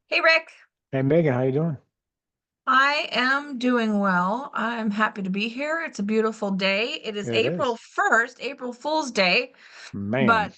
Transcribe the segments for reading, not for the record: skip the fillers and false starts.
Hey Rick, Hey Megan, how you doing? I am doing well. I'm happy to be here. It's a beautiful day. It is It April is. 1st, April Fool's Day, Man, but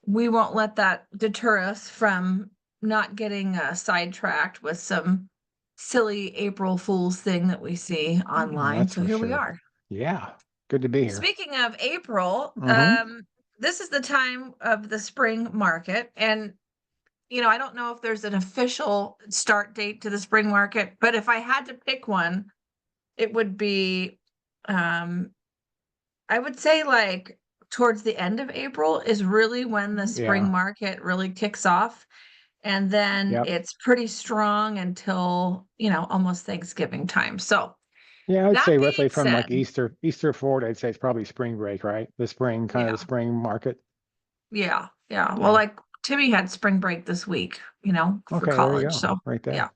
we won't let that deter us from not getting sidetracked with some silly April Fool's thing that we see online. that's So for here we sure. are. Yeah, good to be here. Speaking of April, Mm-hmm. this is the time of the spring market, and I don't know if there's an official start date to the spring market, but if I had to pick one, it would be, um, I would say like towards the end of April is really when the spring Yeah. market really kicks off. And then Yep. it's pretty strong until, almost Thanksgiving time. So Yeah, I would that say roughly being from said, like Easter forward, I'd say it's probably spring break, right? The spring, kind of the yeah, spring market. yeah, yeah. Well, Yeah. like Timmy had spring break this week, for Okay, there you college. go. So Right yeah. there.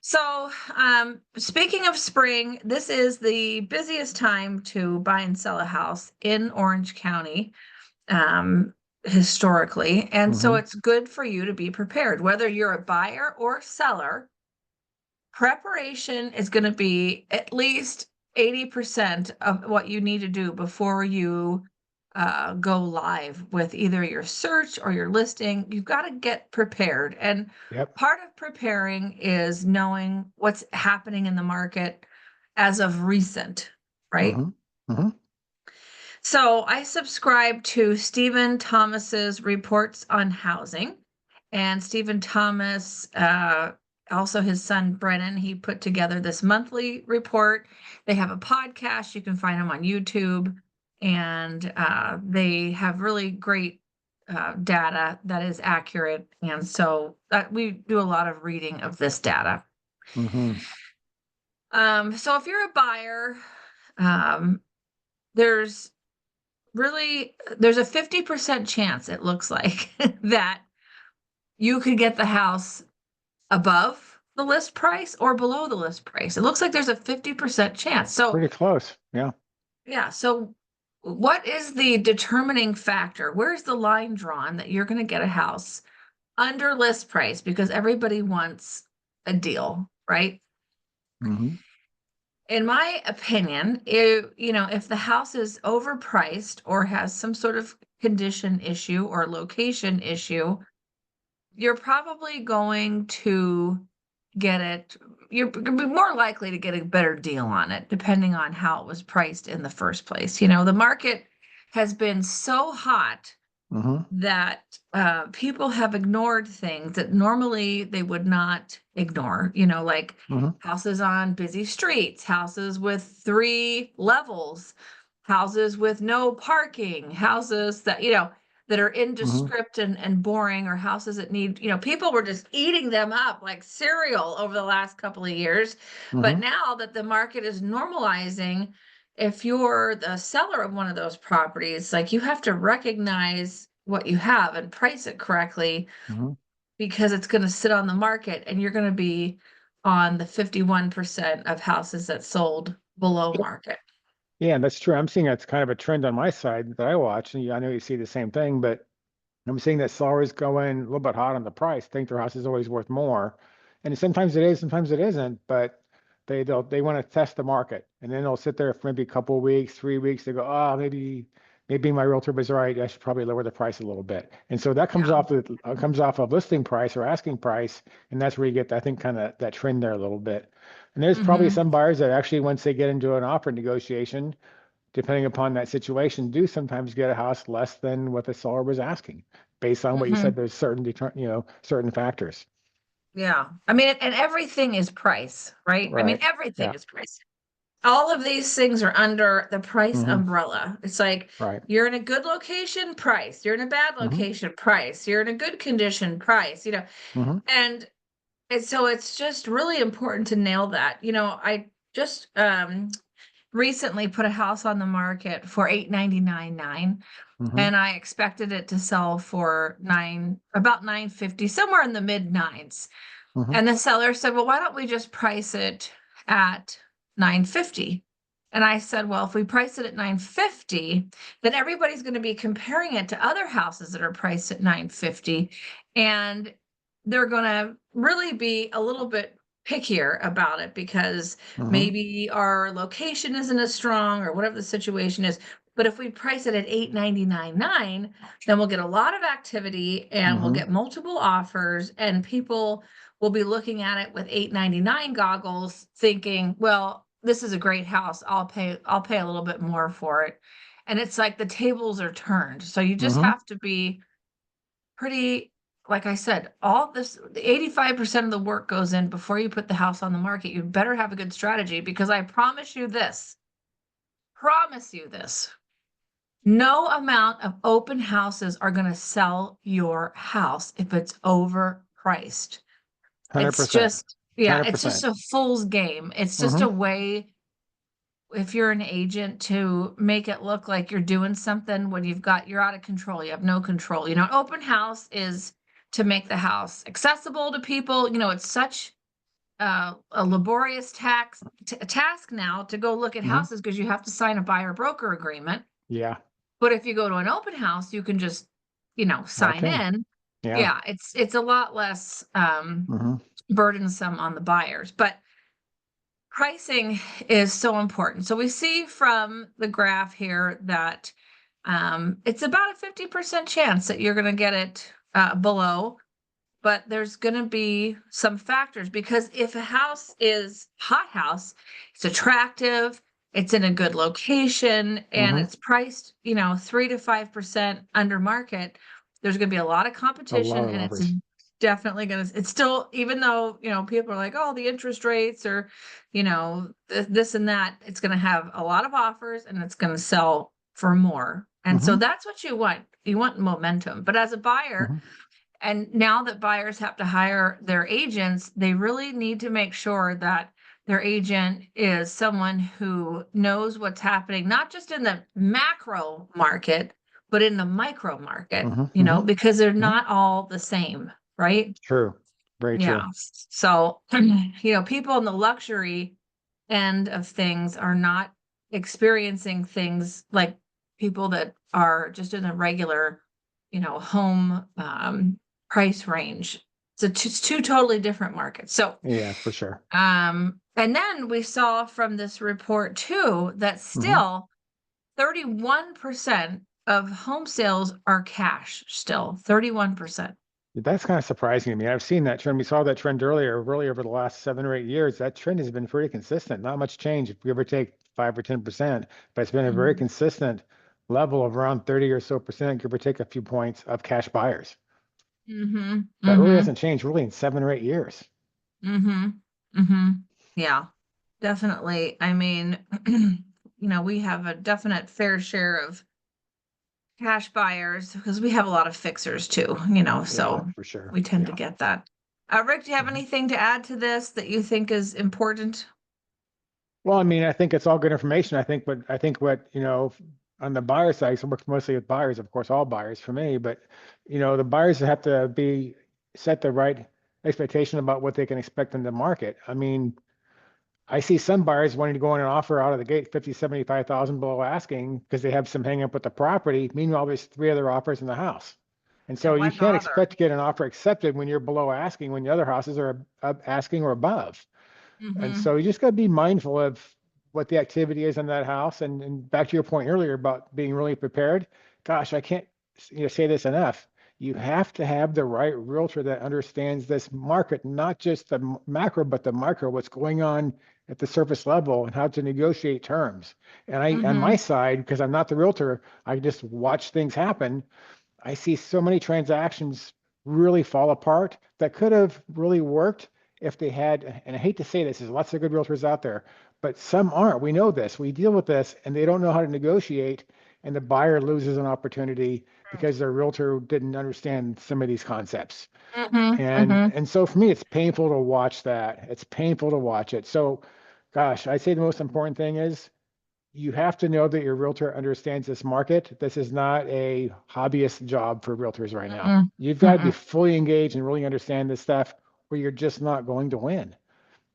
So, speaking of spring, this is the busiest time to buy and sell a house in Orange County, um, historically. And so Mm-hmm. it's good for you to be prepared. Whether you're a buyer or seller, preparation is going to be at least 80% of what you need to do before you go live with either your search or your listing. You've got to get prepared. And Yep. part of preparing is knowing what's happening in the market as of recent, right? Mm-hmm. Mm-hmm. So I subscribe to Stephen Thomas's reports on housing. And Stephen Thomas, also his son Brennan, he put together this monthly report. They have a podcast. You can find them on YouTube. And they have really great data that is accurate. And so we do a lot of reading of this data. Mm-hmm. So if you're a buyer, um, there's there's a 50% chance it looks like that you could get the house above the list price or below the list price. It looks like there's a 50% chance. So, Pretty close. Yeah. yeah, so what is the determining factor? Where's the line drawn that you're going to get a house under list price because everybody wants a deal, right? Mm-hmm. In my opinion, if the house is overpriced or has some sort of condition issue or location issue, you're probably going to get it. You're going to be more likely to get a better deal on it, depending on how it was priced in the first place. The market has been so hot Mm-hmm. that people have ignored things that normally they would not ignore, like Mm-hmm. houses on busy streets, houses with 3 levels, houses with no parking, houses that are Mm-hmm. indescript and boring, or houses that need, people were just eating them up like cereal over the last couple of years. But Mm-hmm. now that the market is normalizing, if you're the seller of one of those properties, like you have to recognize what you have and price it correctly Mm-hmm. because it's going to sit on the market and you're going to be on the 51% of houses that sold below market. Yeah, that's true. I'm seeing that's kind of a trend on my side that I watch, and I know you see the same thing, but I'm seeing that sellers go in a little bit hot on the price, think their house is always worth more. And sometimes it is, sometimes it isn't, but they want to test the market. And then they'll sit there for maybe a couple of weeks, 3 weeks. They go, oh, maybe my realtor was right. I should probably lower the price a little bit. And so that Yeah. comes off of listing price or asking price. And that's where you get, I think, kind of that trend there a little bit. And there's probably Hmm. some buyers that actually, once they get into an offer negotiation, depending upon that situation, do sometimes get a house less than what the seller was asking, based on what you Hmm. said. There's certain factors. Yeah. I mean, and everything is price, right? I mean, Right. everything Yeah. is price. All of these things are under the price Hmm. umbrella. It's like Right. you're in a good location, price. You're in a bad Hmm. location, price. You're in a good condition, price. Hmm. And so it's just really important to nail that. I just recently put a house on the market for 899.9, Hmm. and I expected it to sell for about 950, somewhere in the mid nines. Hmm. And the seller said, "Well, why don't we just price it at 950?" And I said, "Well, if we price it at 950, then everybody's going to be comparing it to other houses that are priced at 950. And they're going to really be a little bit pickier about it because Mm-hmm. maybe our location isn't as strong or whatever the situation is. But if we price it at $899.9, then we'll get a lot of activity and we'll Mm-hmm. get multiple offers, and people will be looking at it with $899 goggles, thinking, well, this is a great house. I'll pay a little bit more for it. And it's like the tables are turned. So you just Mm-hmm. have to be pretty, like I said, all this, the 85% of the work goes in before you put the house on the market. You better have a good strategy, because I promise you this, no amount of open houses are going to sell your house if it's overpriced. It's 100%. just, yeah, it's just 100%. a fool's game. It's just Mm-hmm. a way, if you're an agent, to make it look like you're doing something when you're out of control. You have no control. An open house is to make the house accessible to people. It's such a laborious task now to go look at Mm-hmm. houses, because you have to sign a buyer broker agreement. Yeah. But if you go to an open house, you can just, Walk sign in. in. Yeah. Yeah, it's a lot less Mm-hmm. burdensome on the buyers. But pricing is so important. So we see from the graph here that it's about a 50% chance that you're going to get it below, but there's going to be some factors, because if a house is hot house, it's attractive, it's in a good location, and Mm-hmm. it's priced, 3 to 5% under market, there's going to be a lot of A lot competition, of and it's offers. definitely going to, it's still, even though, people are like, oh, the interest rates or, this and that, it's going to have a lot of offers and it's going to sell for more. And so Mm-hmm. that's what you want. You want momentum. But as a buyer, Mm-hmm. and now that buyers have to hire their agents, they really need to make sure that their agent is someone who knows what's happening, not just in the macro market, but in the micro market, Mm-hmm. Mm-hmm. because they're Mm-hmm. not all the same, right? True. Very Yeah. true. So, people in the luxury end of things are not experiencing things like people that are just in a regular, home price range. So it's two totally different markets. So, Yeah, for sure. and then we saw from this report too that Mm-hmm. still 31% of home sales are cash, still 31%. That's kind of surprising to me. I've seen that trend. We saw that trend earlier, really over the last 7 or 8 years. That trend has been pretty consistent. Not much change, if we ever take 5 or 10%, but it's been a very Mhm. consistent level of around 30 or so percent, give or take a few points of cash buyers. Mhm. That really Mhm. hasn't changed really in 7 or 8 years. Mhm. Mhm. Yeah, definitely. I mean, we have a definite fair share of cash buyers because we have a lot of fixers too, Yeah, so for sure. we tend to Yeah. get that. Rick, do you have Mhm. anything to add to this that you think is important? Well, I mean, I think it's all good information. I think what, on the buyer side, so I work mostly with buyers, of course, all buyers for me, but the buyers have to be set the right expectation about what they can expect in the market. I mean, I see some buyers wanting to go in and offer out of the gate 50, 75,000 below asking because they have some hang up with the property. Meanwhile, there's three other offers in the house. And so And you why can't bother? expect to get an offer accepted when you're below asking, when the other houses are up asking or above. And Mm-hmm. so you just got to be mindful of what the activity is in that house. And back to your point earlier about being really prepared. Gosh, I can't say this enough. You have to have the right realtor that understands this market, not just the macro, but the micro, what's going on at the surface level and how to negotiate terms. And on Mm-hmm. my side, because I'm not the realtor, I just watch things happen. I see so many transactions really fall apart that could have really worked if they had, and I hate to say this, there's lots of good realtors out there, but some aren't. We know this. We deal with this, and they don't know how to negotiate, and the buyer loses an opportunity because their realtor didn't understand some of these concepts. Mm-hmm. And Mm-hmm. and so for me, it's painful to watch that. It's painful to watch it. So, gosh, I'd say the most important thing is you have to know that your realtor understands this market. This is not a hobbyist job for realtors right now. Mm-mm. You've got to be Mm-mm. fully engaged and really understand this stuff, or you're just not going to win.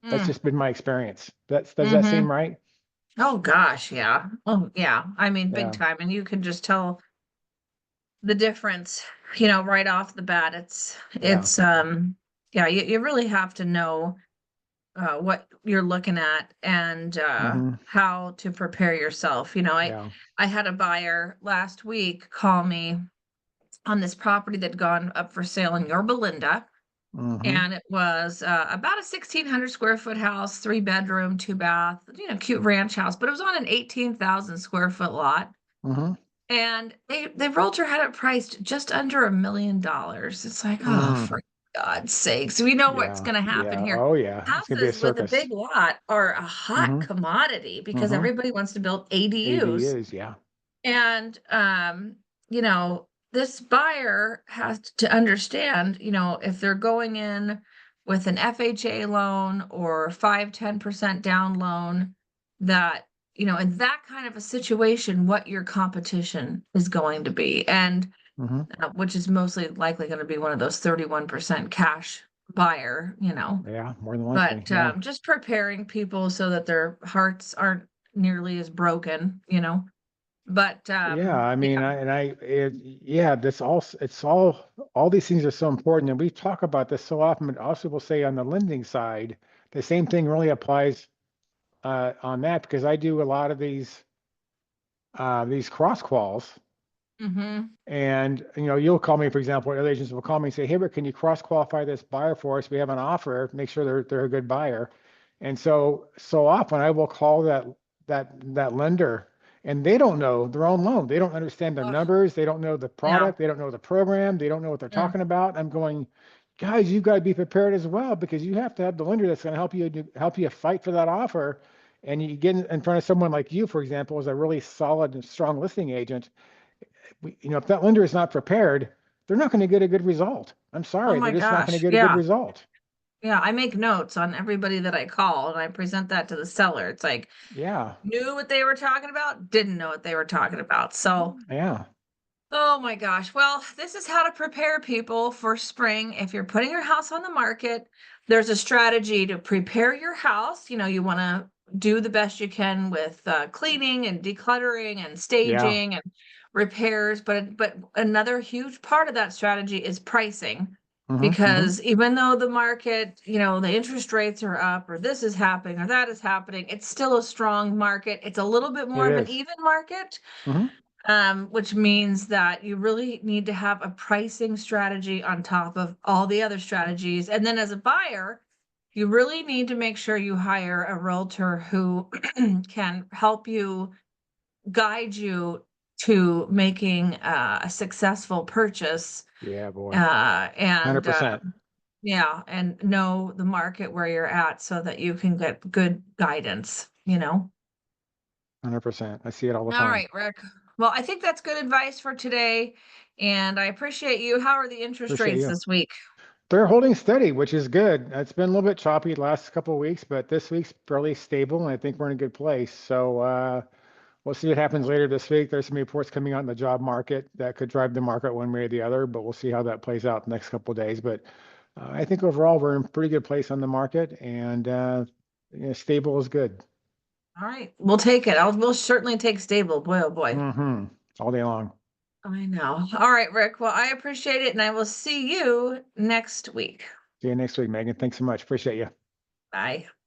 That's Mm. just been my experience. Does that Mm-hmm. seem right? Oh gosh, yeah. Oh yeah. I mean, big Yeah. time. And you can just tell the difference, right off the bat. It's Yeah. it's Yeah, you really have to know what you're looking at and Hmm. how to prepare yourself. Yeah. I had a buyer last week call me on this property that had gone up for sale in Yorba Linda. Hmm. And it was about a 1,600 square foot house, 3 bedroom, 2 bath, cute ranch house, but it was on an 18,000 square foot lot. Hmm. And the realtor had it priced just under $1 million. It's like, oh, Mm. for God's sakes, we know what's Yeah. going to happen Yeah. here. Oh yeah. It's gonna be a Houses with a circus. big lot are a hot Hmm. commodity because Hmm. everybody wants to build ADUs. ADUs. Yeah. And you know, this buyer has to understand, if they're going in with an FHA loan or 5-10% down loan, that, in that kind of a situation, what your competition is going to be. And Hmm. which is mostly likely going to be one of those 31% cash buyer. Yeah. More than likely. But Yeah. just preparing people so that their hearts aren't nearly as broken. But Yeah, I yeah. mean, yeah, all these things are so important, and we talk about this so often. But also, we'll say on the lending side, the same thing really applies on that because I do a lot of these cross quals, Hmm. and you'll call me, for example, other agents will call me and say, "Hey, Rick, can you cross qualify this buyer for us? We have an offer. Make sure they're a good buyer." And so often I will call that lender, and they don't know their own loan. They don't understand the Ugh, numbers. They don't know the yeah. product. They don't know the program. They don't know what they're Mm. talking about. I'm going, guys, you've got to be prepared as well because you have to have the lender that's going to help you fight for that offer. And you get in front of someone like you, for example, as a really solid and strong listing agent if that lender is not prepared, they're not going to get a good result. I'm Oh sorry, they're my just not going to gosh. get a good Yeah. result. Yeah. I make notes on everybody that I call and I present that to the seller. It's like, Yeah, knew what they were talking about, didn't know what they were talking about. So, yeah, oh my gosh. Well, this is how to prepare people for spring. If you're putting your house on the market, there's a strategy to prepare your house. You want to do the best you can with cleaning and decluttering and yeah. staging and repairs. But another huge part of that strategy is pricing. Hmm. Hmm. Because even though the market, the interest rates are up, or this is happening, or that is happening, it's still a strong market. It's a little bit more It of an is. even market, Hmm. which means that you really need to have a pricing strategy on top of all the other strategies. And then as a buyer, you really need to make sure you hire a realtor who can help you guide you to making a successful purchase, Yeah, boy. and 100%. yeah, and know the market where you're at so that you can get good guidance. 100%. I see it all the All time. right, Rick. Well, I think that's good advice for today, and I appreciate you. How are the interest Appreciate rates you. this week? They're holding steady, which is good. It's been a little bit choppy the last couple of weeks, but this week's fairly stable, and I think we're in a good place. So we'll see what happens later this week. There's some reports coming out in the job market that could drive the market one way or the other, but we'll see how that plays out the next couple of days. But I think overall we're in a pretty good place on the market, and stable is good. All right, we'll take it. We'll certainly take stable. Boy, oh boy. Hmm. All day long. I know. All right, Rick. Well, I appreciate it, and I will see you next week. See you next week, Megan. Thanks so much. Appreciate you. Bye.